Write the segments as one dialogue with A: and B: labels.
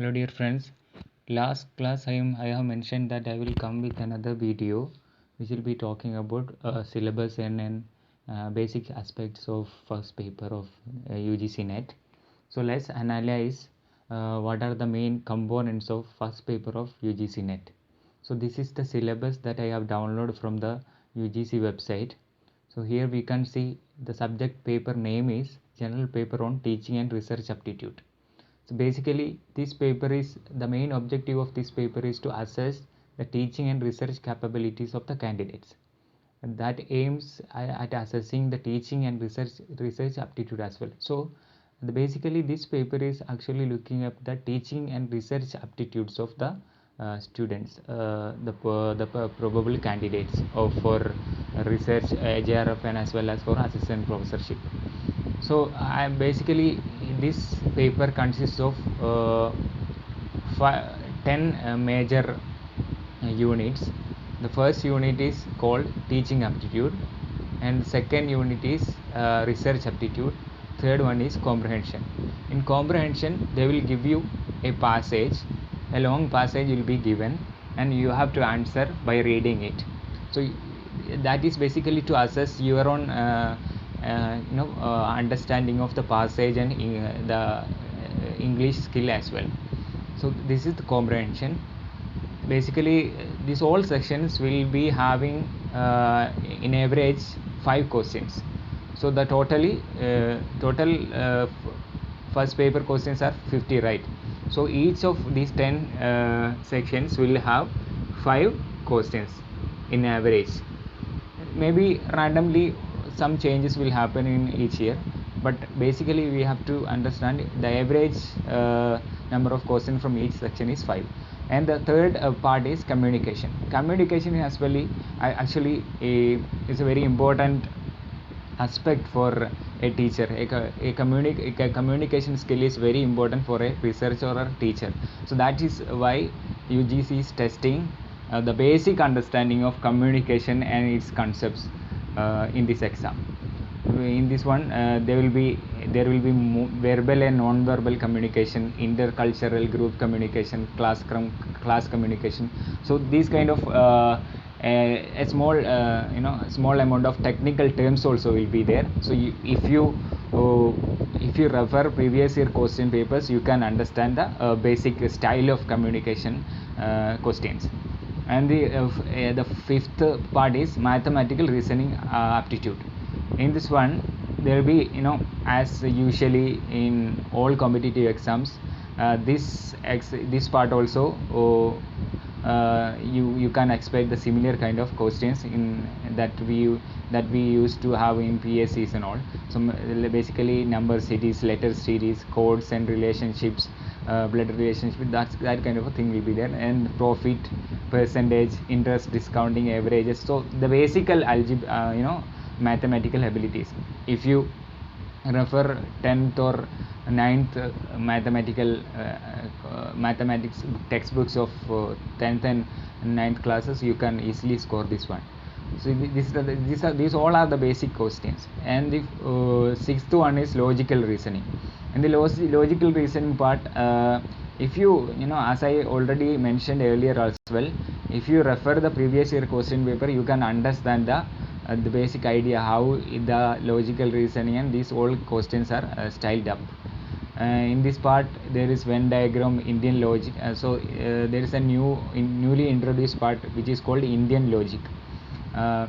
A: Hello dear friends. Last class I have mentioned that I will come with another video which will be talking about syllabus and basic aspects of first paper of UGC NET. So let's analyze what are the main components of first paper of UGC NET. So this is the syllabus that I have downloaded from the UGC website. So here we can see the subject paper name is General Paper on Teaching and Research Aptitude. So basically this paper is the main objective of this paper is to assess the teaching and research capabilities of the candidates, and that aims at assessing the teaching and research aptitude as well. So basically this paper is actually looking at the teaching and research aptitudes of the students, the probable candidates of for research JRF and as well as for assistant professorship. So basically this paper consists of 10 major units. The first unit is called teaching aptitude, and the second unit is research aptitude. Third one is comprehension. In comprehension they will give you a passage, a long passage will be given, and you have to answer by reading it. So that is basically to assess your own understanding of the passage and the English skill as well. So this is the comprehension. Basically these all sections will be having in average 5 questions. So the total first paper questions are 50, right? So each of these 10 sections will have 5 questions in average. Maybe randomly some changes will happen in each year, but basically we have to understand the average number of questions from each section is 5. And the third part is communication. Communication actually is a very important aspect for a teacher. A communication skill is very important for a researcher or a teacher. So that is why UGC is testing the basic understanding of communication and its concepts in this exam. In this one there will be verbal and non-verbal communication, intercultural group communication, class communication. So these kind of a small amount of technical terms also will be there. So if you refer previous year question papers, you can understand the basic style of communication questions. And the fifth part is mathematical reasoning aptitude. In this one there will be, as usually in all competitive exams, this part also you can expect the similar kind of questions in that we used to have in PSCs and all. So basically number series, letter series, codes and relationships, blood relationship, that kind of a thing will be there. And profit, percentage, interest, discounting, averages. So the basic algebra, mathematical abilities. If you refer 10th or 9th mathematics textbooks of 10th and 9th classes, you can easily score this one. So these all are the basic questions. And the sixth one is logical reasoning. And the logical reasoning part, if you as I already mentioned earlier as well, if you refer the previous year question paper, you can understand the basic idea how the logical reasoning and these all questions are styled up. In this part there is Venn diagram, Indian logic. There is a newly introduced part which is called Indian logic,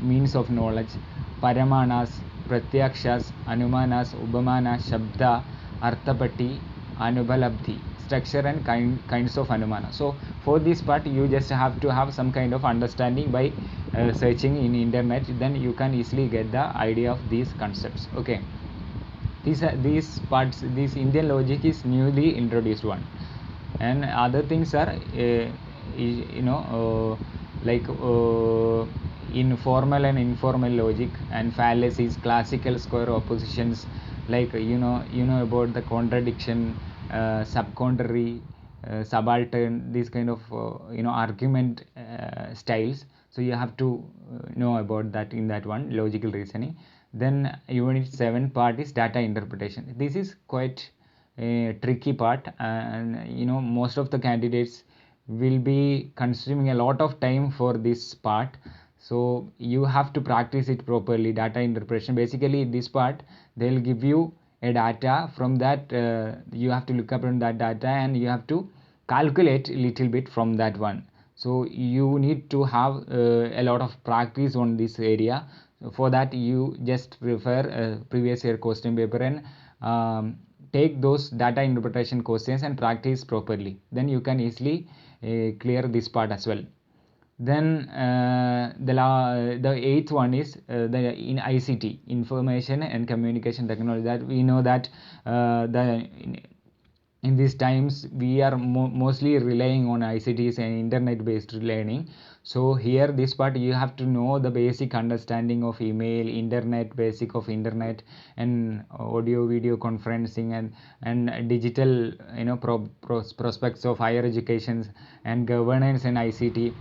A: means of knowledge, paramanas, pratyakshas, anumanas, upamanas, shabda, arthapatti, anubhalabdhi, structure and kinds of anumana. So for this part you just have to have some kind of understanding by searching in internet, then you can easily get the idea of these concepts. Okay, these parts, this Indian logic is newly introduced one. And other things are like in formal and informal logic and fallacies, classical square oppositions, like about the contradiction, subcontrary, subaltern, these kind of argument styles. So you have to know about that in that one, logical reasoning. Then unit 7 part is data interpretation. This is quite tricky part, and most of the candidates will be consuming a lot of time for this part. So you have to practice it properly. Data interpretation, basically this part, they'll give you a data. From that you have to look up on that data and you have to calculate a little bit from that one. So you need to have a lot of practice on this area. For that you just refer a previous year question paper and take those data interpretation questions and practice properly. Then you can easily clear this part as well. Then the eighth one is in ICT, information and communication technology. That we know that in these times we are mostly relying on ICTs and internet based learning. So here this part you have to know the basic understanding of email, internet, basic of internet, and audio video conferencing, and digital prospects of higher education and governance and ICT,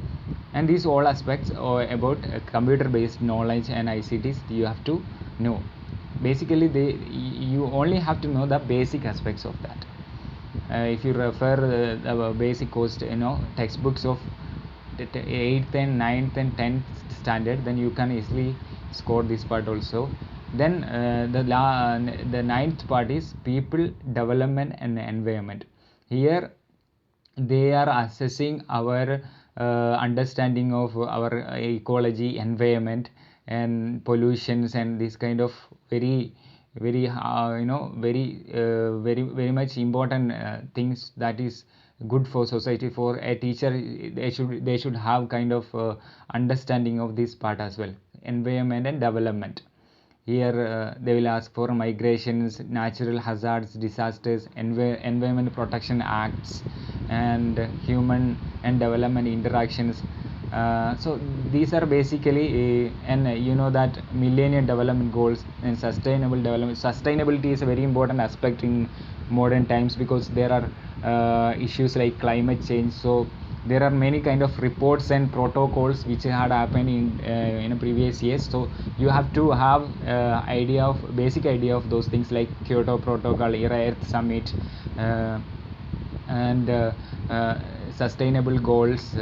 A: and these all aspects about computer based knowledge and ICTs you have to know. Basically you only have to know the basic aspects of that. If you refer the basic course textbooks of 8th and 9th and 10th standard, then you can easily score this part also. Then the ninth part is people development and environment. Here they are assessing our understanding of our ecology, environment, and pollutions, and this kind of very very very much important things that is good for society. For a teacher, they should have kind of understanding of this part as well, environment and development. Here they will ask for migrations, natural hazards, disasters, environment protection acts, and human and development interactions. So these are basically and that millennium development goals and sustainable development. Sustainability is a very important aspect in modern times because there are issues like climate change. So there are many kind of reports and protocols which had happened in previous years. So you have to have basic idea of those things like Kyoto Protocol, Earth Summit, and sustainable goals,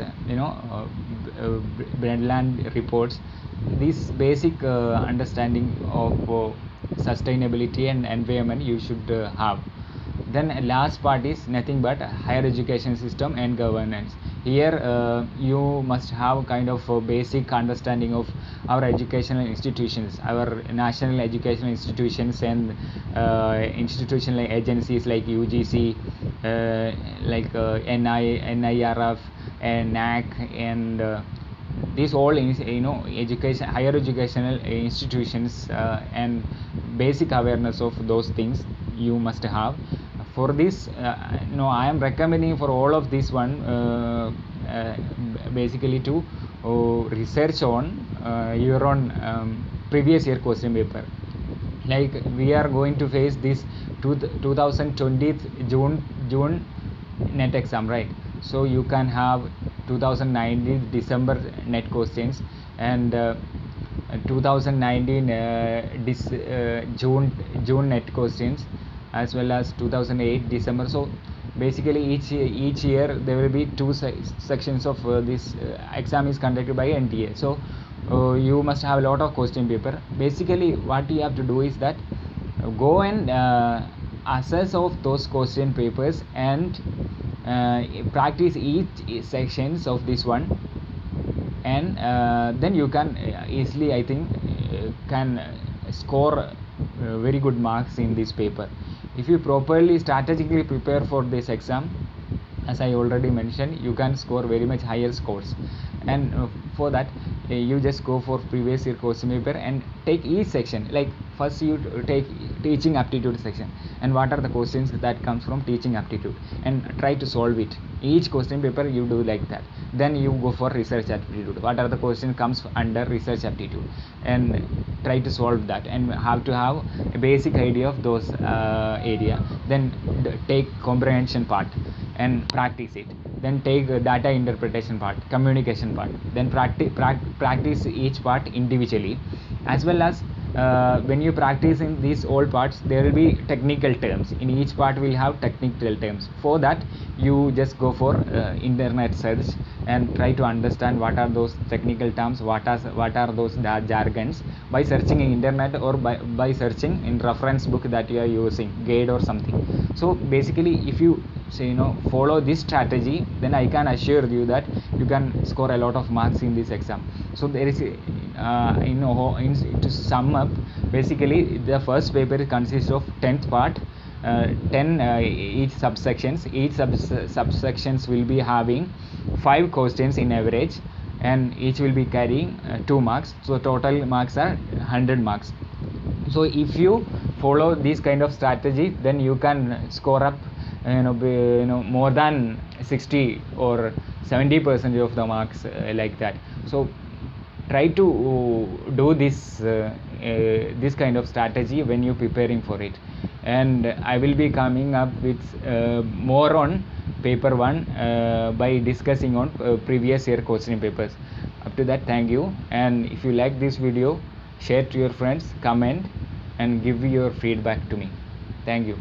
A: Brundtland reports. This basic understanding of sustainability and environment you should have. Then last part is nothing but higher education system and governance. Here you must have kind of a basic understanding of our educational institutions, our national educational institutions, and institutional agencies like UGC, like NIRF and NAC, and these all education, higher educational institutions, and basic awareness of those things you must have. For this I am recommending for all of this one basically to research on your own previous year question paper. Like we are going to face this 2020 June net exam, right? So you can have 2019 December net questions, and 2019 June net questions, as well as 2008 December. So basically each year there will be two sections of this exam is conducted by NTA. So you must have a lot of question paper. Basically what you have to do is that go and assess of those question papers and practice each sections of this one, and then you can easily, I think, can score very good marks in this paper. If you properly strategically prepare for this exam, as I already mentioned, you can score very much higher scores. And for that you just go for previous year question paper and take each section. Like first you take teaching aptitude section, and what are the questions that comes from teaching aptitude, and try to solve it. Each question paper you do like that. Then you go for research aptitude. What are the questions comes under research aptitude, and try to solve that, and have to have a basic idea of those area. Then take comprehension part and practice it. Then take data interpretation part, communication part. Then practice each part individually, as well as when you practice in these all parts, there will be technical terms. In each part will have technical terms. For that, you just go for internet search and try to understand what are those technical terms, what are those jargons, by searching in internet or by searching in reference book that you are using, guide or something. So basically, if you follow this strategy, then I can assure you that you can score a lot of marks in this exam. So there is to sum up, basically the first paper consists of 10th part, 10 each subsections. Each subsections will be having 5 questions in average, and each will be carrying 2 marks. So total marks are 100 marks. So if you follow this kind of strategy, then you can score up more than 60 or 70% of the marks, like that. So try to do this kind of strategy when you're preparing for it, and I will be coming up with more on paper 1 by discussing on previous year question papers. Up to that, thank you, and if you like this video, share to your friends, comment and give your feedback to me. Thank you.